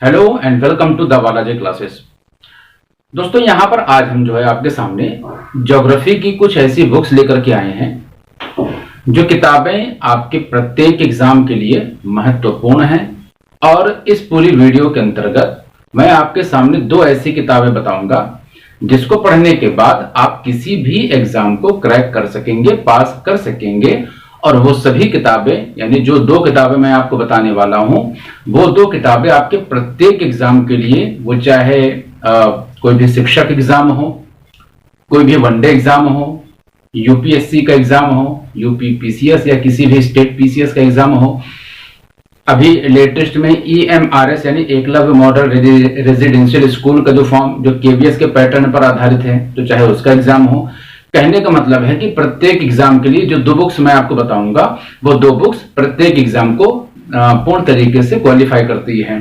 Hello and welcome to the Balaji classes. दोस्तों यहाँ पर आज हम जो है आपके सामने ज्योग्राफी की कुछ ऐसी बुक्स लेकर के आए हैं जो किताबें आपके प्रत्येक एग्जाम के लिए महत्वपूर्ण हैं। और इस पूरी वीडियो के अंतर्गत मैं आपके सामने दो ऐसी किताबें बताऊंगा जिसको पढ़ने के बाद आप किसी भी एग्जाम को क्रैक कर सकेंगे, पास कर सकेंगे। और वो सभी किताबें यानी जो दो किताबें मैं आपको बताने वाला हूं वो दो किताबें आपके प्रत्येक एग्जाम के लिए, वो चाहे कोई भी शिक्षक एग्जाम हो, कोई भी वनडे एग्जाम हो, यूपीएससी का एग्जाम हो, यूपी पीसीएस या किसी भी स्टेट पीसीएस का एग्जाम हो, अभी लेटेस्ट में EMRS यानी एकलव्य मॉडल रेजिडेंशियल स्कूल का जो फॉर्म जो केवीएस के पैटर्न पर आधारित है, तो चाहे उसका एग्जाम हो। कहने का मतलब है कि प्रत्येक एग्जाम के लिए जो दो बुक्स मैं आपको बताऊंगा वो दो बुक्स प्रत्येक एग्जाम को पूर्ण तरीके से क्वालिफाई करती है।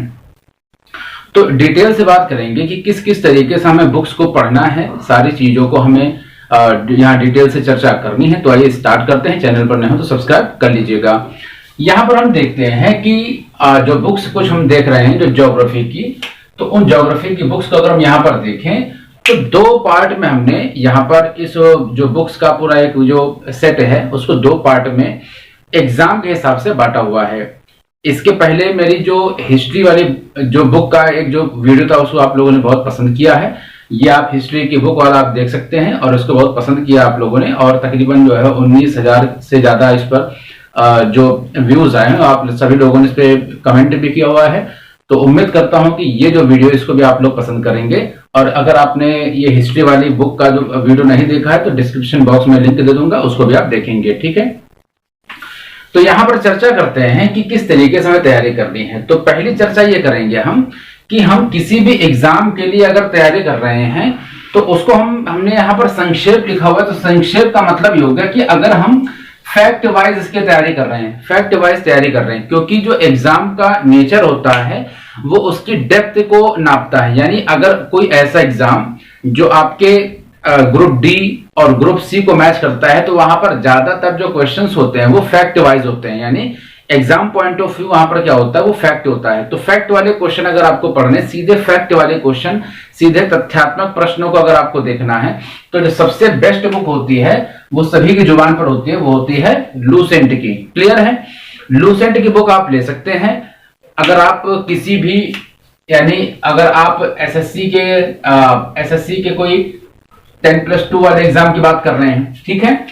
तो डिटेल से बात करेंगे कि किस किस तरीके से हमें बुक्स को पढ़ना है, सारी चीजों को हमें यहाँ डिटेल से चर्चा करनी है। तो आइए स्टार्ट करते हैं। चैनल पर नए हो तो सब्सक्राइब कर लीजिएगा। यहाँ पर हम देखते हैं कि जो बुक्स कुछ हम देख रहे हैं जो ज्योग्राफी की, तो उन ज्योग्राफी की बुक्स को अगर हम यहाँ पर देखें तो दो पार्ट में हमने यहाँ पर इस जो बुक्स का पूरा एक जो सेट है उसको दो पार्ट में एग्जाम के हिसाब से बांटा हुआ है। इसके पहले मेरी जो हिस्ट्री वाली जो बुक का एक जो वीडियो था उसको आप लोगों ने बहुत पसंद किया है। ये आप हिस्ट्री की बुक वाला आप देख सकते हैं और उसको बहुत पसंद किया आप लोगों ने, और तकरीबन जो है 19,000 से ज्यादा इस पर जो व्यूज आए हैं, आप सभी लोगों ने इस पे कमेंट भी किया हुआ है। तो उम्मीद करता हूं कि ये जो वीडियो इसको भी आप लोग पसंद करेंगे। और अगर आपने ये हिस्ट्री वाली बुक का जो वीडियो नहीं देखा है तो डिस्क्रिप्शन बॉक्स में लिंक दे दूंगा, उसको भी आप देखेंगे, ठीक है। तो यहां पर चर्चा करते हैं कि किस तरीके से हमें तैयारी करनी है। तो पहली चर्चा ये करेंगे हम कि हम किसी भी एग्जाम के लिए अगर तैयारी कर रहे हैं तो उसको हमने यहाँ पर संक्षेप लिखा हुआ है। तो संक्षेप का मतलब ये होगा कि अगर हम फैक्ट वाइज इसकी तैयारी कर रहे हैं, फैक्ट वाइज तैयारी कर रहे हैं, क्योंकि जो एग्जाम का नेचर होता है वो उसकी डेप्थ को नापता है। यानी अगर कोई ऐसा एग्जाम जो आपके ग्रुप डी और ग्रुप सी को मैच करता है तो वहां पर ज्यादातर जो क्वेश्चंस होते हैं वो फैक्ट वाइज होते हैं। यानी एग्जाम पॉइंट ऑफ व्यू वहां पर क्या होता है, वो फैक्ट होता है। तो फैक्ट वाले क्वेश्चन अगर आपको पढ़ने, सीधे फैक्ट वाले क्वेश्चन, सीधे तथ्यात्मक प्रश्नों को अगर आपको देखना है तो जो सबसे बेस्ट बुक होती है वो सभी की जुबान पर होती है, वो होती है लूसेंट की। क्लियर है? लूसेंट की बुक आप ले सकते हैं। अगर आप किसी भी यानी अगर आप एसएससी के कोई 10+2 वाले एग्जाम की बात कर रहे हैं, ठीक है,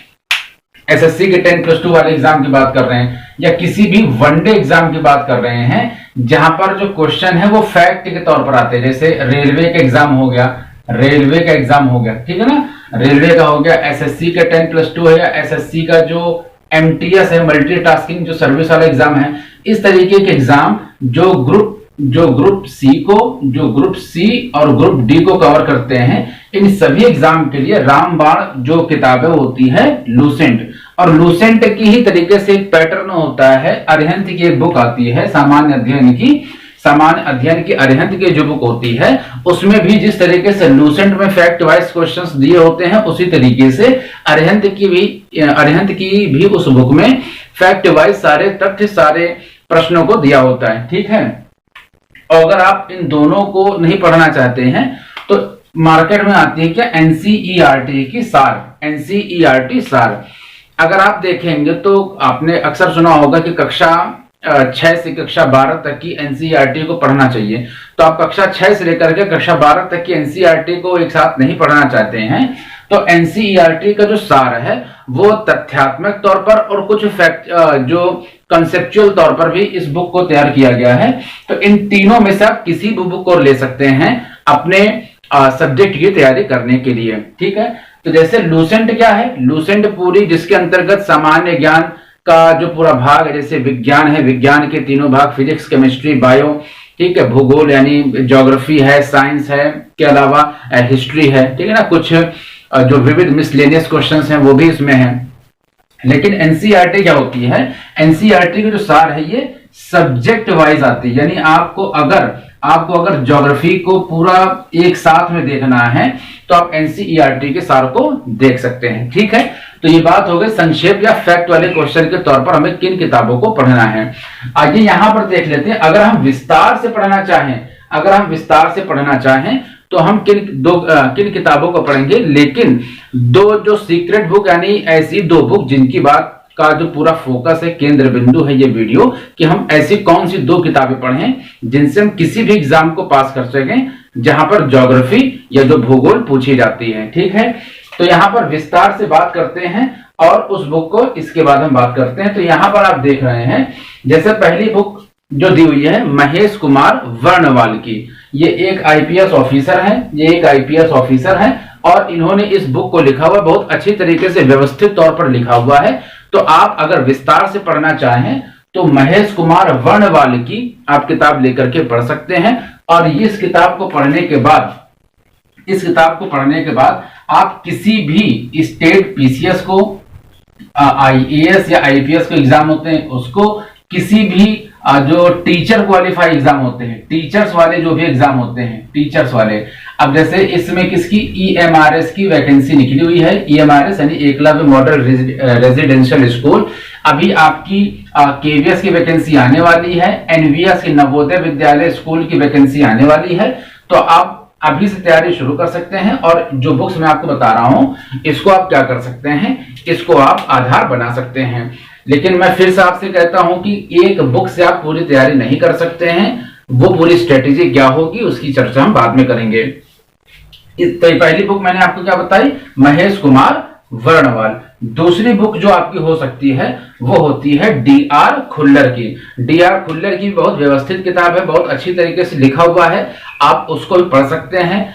एसएससी के 10+2 वाले एग्जाम की बात कर रहे हैं, या किसी भी वनडे एग्जाम की बात कर रहे हैं जहां पर जो क्वेश्चन है वो फैक्ट के तौर पर आते हैं, जैसे रेलवे का एग्जाम हो गया, रेलवे का एग्जाम हो गया, ठीक है ना, रेलवे का हो गया, एसएससी का 10+2 है, या एसएससी का जो MTS है, मल्टीटास्किंग जो सर्विस वाला एग्जाम है, इस तरीके के एग्जाम जो ग्रुप सी और ग्रुप डी को कवर करते हैं, इन सभी एग्जाम के लिए रामबाण जो किताबें होती है लूसेंट। और लूसेंट की ही तरीके से एक पैटर्न होता है, अरिहंत की एक बुक आती है सामान्य अध्ययन की अरिहंत की जो बुक होती है उसमें भी जिस तरीके से लूसेंट में फैक्ट वाइज क्वेश्चंस दिए होते हैं उसी तरीके से अरिहंत की भी उस बुक में फैक्ट वाइज सारे तथ्य, सारे प्रश्नों को दिया होता है, ठीक है। और अगर आप इन दोनों को नहीं पढ़ना चाहते हैं तो मार्केट में आती है क्या, NCERT की सार, NCERT सार। अगर आप देखेंगे तो आपने अक्सर सुना होगा कि कक्षा 6 से कक्षा 12 तक की NCERT को पढ़ना चाहिए। तो आप कक्षा 6 से लेकर के कक्षा 12 तक की NCERT को एक साथ नहीं पढ़ना चाहते हैं तो NCERT का जो सार है वो तथ्यात्मक तौर पर और कुछ फैक्ट जो कंसेप्चुअल तौर पर भी इस बुक को तैयार किया गया है। तो इन तीनों में से आप किसी भी बुक को ले सकते हैं अपने सब्जेक्ट की तैयारी करने के लिए, ठीक है। तो जैसे लूसेंट क्या है, लूसेंट पूरी जिसके अंतर्गत सामान्य ज्ञान का जो पूरा भाग है, जैसे विज्ञान है, विज्ञान के तीनों भाग, फिजिक्स, केमिस्ट्री, बायो, ठीक है, भूगोल यानी ज्योग्राफी है, साइंस है, के अलावा हिस्ट्री है, ठीक है ना, कुछ जो विविध मिसलेनियस क्वेश्चंस हैं वो भी इसमें हैं। लेकिन एनसीईआरटी क्या होती है, एनसीईआरटी का जो सार है ये सब्जेक्ट वाइज आती है। यानी आपको अगर ज्योग्राफी को पूरा एक साथ में देखना है तो आप एनसीईआरटी के सार को देख सकते हैं, ठीक है। तो ये बात हो गई संक्षेप या फैक्ट वाले क्वेश्चन के तौर पर हमें किन किताबों को पढ़ना है। आइए यहां पर देख लेते हैं, अगर हम विस्तार से पढ़ना चाहें, अगर हम विस्तार से पढ़ना चाहें तो हम किन किताबों को पढ़ेंगे, लेकिन दो जो सीक्रेट बुक यानी ऐसी दो बुक जिनकी बात का जो पूरा फोकस है, केंद्र बिंदु है ये वीडियो, कि हम ऐसी कौन सी दो किताबें पढ़ें जिनसे हम किसी भी एग्जाम को पास कर सकें जहां पर ज्योग्राफी या जो भूगोल पूछी जाती है। ठीक है, तो यहां पर विस्तार से बात करते हैं और उस बुक को इसके बाद हम बात करते हैं। तो यहां पर आप देख रहे हैं, जैसे पहली बुक जो दी हुई है महेश कुमार वर्णवाल की, ये एक आईपीएस ऑफिसर है, और इन्होंने इस बुक को लिखा हुआ बहुत अच्छी तरीके से व्यवस्थित तौर पर लिखा हुआ है। तो आप अगर विस्तार से पढ़ना चाहें तो महेश कुमार वर्णवाल की आप किताब लेकर के पढ़ सकते हैं। और इस किताब को पढ़ने के बाद आप किसी भी स्टेट पीसीएस को, आईएएस या आईपीएस के एग्जाम होते हैं उसको, किसी भी जो टीचर क्वालिफाई एग्जाम होते हैं, टीचर्स वाले जो भी एग्जाम होते हैं टीचर्स वाले, अब जैसे इसमें किसकी ईएमआरएस की वैकेंसी निकली हुई है, ईएमआरएस यानी एकलव्य मॉडल रेजिडेंशियल स्कूल, अभी आपकी केवीएस की वैकेंसी आने वाली है, एनवीएस की नवोदय विद्यालय स्कूल की वैकेंसी आने वाली है। तो आप अभी से तैयारी शुरू कर सकते हैं और जो बुक्स मैं आपको बता रहा हूं इसको आप क्या कर सकते हैं, इसको आप आधार बना सकते हैं। लेकिन मैं फिर से आपसे कहता हूं कि एक बुक से आप पूरी तैयारी नहीं कर सकते हैं, वो पूरी स्ट्रेटेजी क्या होगी उसकी चर्चा हम बाद में करेंगे। तो पहली बुक मैंने आपको क्या बताई, महेश कुमार वर्णवाल। दूसरी बुक जो आपकी हो सकती है वो होती है डीआर खुल्लर की। डीआर खुल्लर की बहुत व्यवस्थित किताब है, बहुत अच्छी तरीके से लिखा हुआ है, आप उसको भी पढ़ सकते हैं।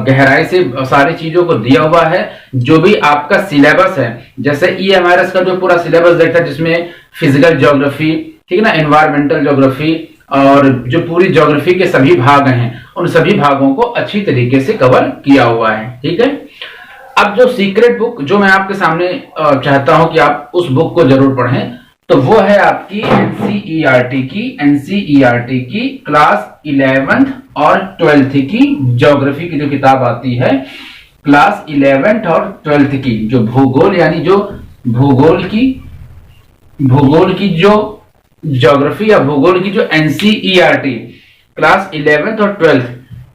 गहराई से सारी चीजों को दिया हुआ है। जो भी आपका सिलेबस है, जैसे ईएमआरएस का जो पूरा सिलेबस देखा जिसमें फिजिकल ज्योग्राफी, ठीक है ना, एनवायरमेंटल ज्योग्राफी और जो पूरी ज्योग्राफी के सभी भाग हैं उन सभी भागों को अच्छी तरीके से कवर किया हुआ है। ठीक है, अब जो सीक्रेट बुक जो मैं आपके सामने चाहता हूं कि आप उस बुक को जरूर पढ़ें, तो वो है आपकी एनसीईआरटी की क्लास 11th और 12th की ज्योग्राफी की जो किताब आती है, क्लास 11th और 12th की जो भूगोल यानी जो भूगोल की जो ज्योग्राफी या भूगोल की जो एनसीईआरटी क्लास 11th और 12th,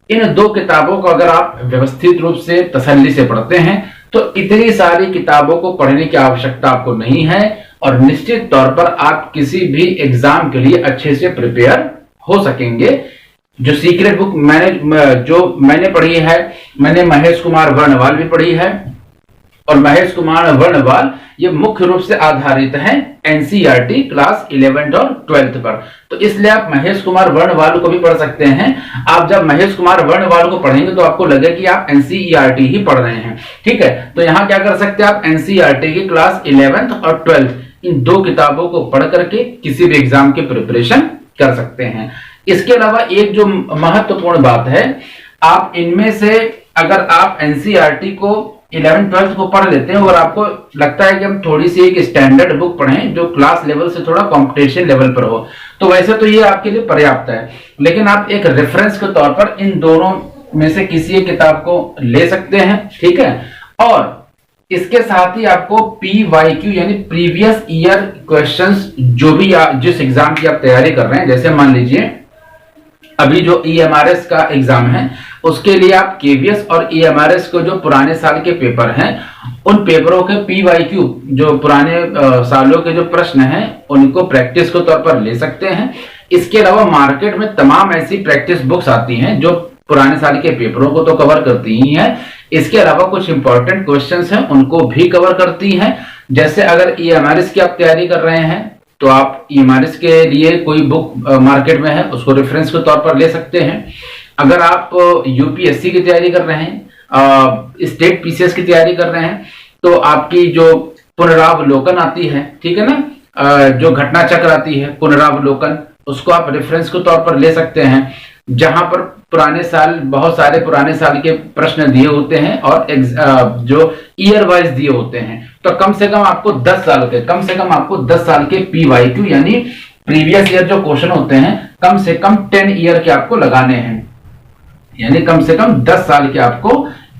इन दो किताबों को अगर आप व्यवस्थित रूप से तसल्ली से पढ़ते हैं तो इतनी सारी किताबों को पढ़ने की आवश्यकता आपको नहीं है और निश्चित तौर पर आप किसी भी एग्जाम के लिए अच्छे से प्रिपेयर हो सकेंगे। जो सीक्रेट बुक मैंने पढ़ी है, मैंने महेश कुमार वर्णवाल भी पढ़ी है, और महेश कुमार वर्णवाल ये मुख्य रूप से आधारित है एनसीईआरटी क्लास 11th और 12th पर। तो इसलिए आप महेश कुमार वर्णवाल को भी पढ़ सकते हैं। आप जब महेश कुमार वर्णवाल को पढ़ेंगे तो आपको लगे कि आप एनसीईआरटी ही पढ़ रहे हैं। ठीक है, तो यहां क्या कर सकते हैं आप, एनसीईआरटी की क्लास 11th और 12th इन दो किताबों को पढ़ करके किसी भी एग्जाम की प्रिपरेशन कर सकते हैं। इसके अलावा एक जो महत्वपूर्ण बात है, आप इनमें से अगर आप एनसीईआरटी को 11th 12th को पढ़ लेते हैं और आपको लगता है कि हम थोड़ी सी एक स्टैंडर्ड बुक पढ़ें जो क्लास लेवल से थोड़ा कंपटीशन लेवल पर हो, तो वैसे तो ये आपके लिए पर्याप्त है। लेकिन आप एक रेफरेंस के तौर पर इन दोनों में से किसी एक किताब को ले सकते हैं। ठीक है, और इसके साथ ही आपको PYQ यानी प्रीवियस ईयर क्वेश्चंस जो भी जिस एग्जाम की आप तैयारी कर रहे हैं, जैसे मान लीजिए अभी जो ईएमआरएस का एग्जाम है उसके लिए आप केवीएस और ईएमआरएस को जो पुराने साल के पेपर हैं उन पेपरों के PYQ जो पुराने सालों के जो प्रश्न हैं उनको प्रैक्टिस के तौर पर ले सकते हैं। इसके अलावा मार्केट में तमाम ऐसी प्रैक्टिस बुक्स आती हैं जो पुराने साल के पेपरों को तो कवर करती ही हैं, इसके अलावा कुछ इंपॉर्टेंट क्वेश्चंस हैं उनको भी कवर करती हैं। जैसे अगर ईएमआरएस की आप तैयारी कर रहे हैं तो आप ईएमआरएस के लिए कोई बुक मार्केट में है उसको रेफरेंस के तौर पर ले सकते हैं। अगर आप यूपीएससी की तैयारी कर रहे हैं, स्टेट पीसीएस की तैयारी कर रहे हैं, तो आपकी जो पुनरावलोकन आती है, ठीक है ना, जो घटना चक्र आती है पुनरावलोकन, उसको आप रेफरेंस के तौर पर ले सकते हैं, जहां पर बहुत सारे पुराने साल के प्रश्न दिए होते हैं और जो ईयर वाइज दिए होते हैं। तो कम से कम आपको 10 साल के PYQ यानी प्रीवियस ईयर जो क्वेश्चन होते हैं कम से कम 10 ईयर के आपको लगाने हैं, यानी कम से कम 10 साल के आपको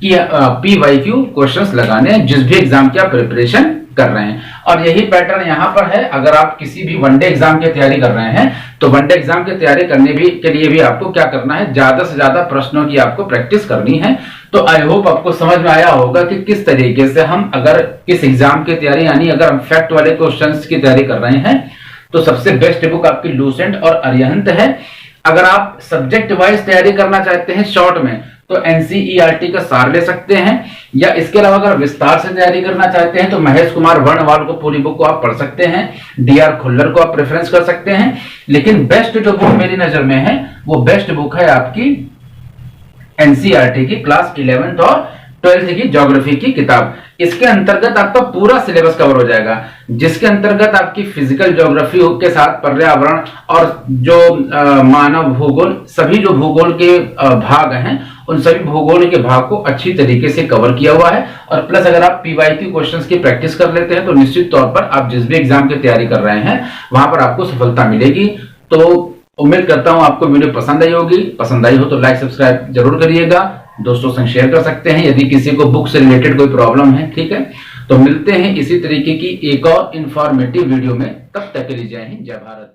PYQ क्वेश्चंस लगाने हैं जिस भी एग्जाम की आप प्रिपरेशन कर रहे हैं। और यही पैटर्न यहाँ पर है। अगर आप किसी भी वनडे एग्जाम की तैयारी कर रहे हैं तो वनडे एग्जाम की तैयारी करने के लिए भी आपको क्या करना है, ज्यादा से ज्यादा प्रश्नों की आपको प्रैक्टिस करनी है। तो आई होप आपको समझ में आया होगा कि किस तरीके से हम अगर किस एग्जाम की तैयारी, यानी अगर हम फैक्ट वाले क्वेश्चंस की तैयारी कर रहे हैं तो सबसे बेस्ट बुक आपकी लूसेंट और अरिहंत है। अगर आप सब्जेक्ट वाइज तैयारी करना चाहते हैं शॉर्ट में तो एनसीईआरटी का सार ले सकते हैं, या इसके अलावा अगर विस्तार से तैयारी करना चाहते हैं तो महेश कुमार वर्णवाल को पूरी बुक को आप पढ़ सकते हैं, डीआर खुल्लर को आप प्रेफरेंस कर सकते हैं। लेकिन बेस्ट जो बुक मेरी नजर में है वो बेस्ट बुक है आपकी एनसीईआरटी की क्लास 11th और 12th की ज्योग्राफी की किताब। इसके अंतर्गत आपका पूरा सिलेबस कवर हो जाएगा, जिसके अंतर्गत आपकी फिजिकल ज्योग्राफी के साथ पर्यावरण और जो मानव भूगोल, सभी जो भूगोल के भाग हैं उन सभी भूगोल के भाग को अच्छी तरीके से कवर किया हुआ है। और प्लस अगर आप पीवाईक्यू क्वेश्चंस की प्रैक्टिस कर लेते हैं तो निश्चित तौर पर आप जिस भी एग्जाम की तैयारी कर रहे हैं वहां पर आपको सफलता मिलेगी। तो उम्मीद करता हूं आपको वीडियो पसंद आई होगी। पसंद आई हो तो लाइक सब्सक्राइब जरूर करिएगा, दोस्तों संग शेयर कर सकते हैं यदि किसी को बुक से रिलेटेड कोई प्रॉब्लम है। ठीक है, तो मिलते हैं इसी तरीके की एक और इंफॉर्मेटिव वीडियो में। तब तक के लिए जय हिंद, जय भारत।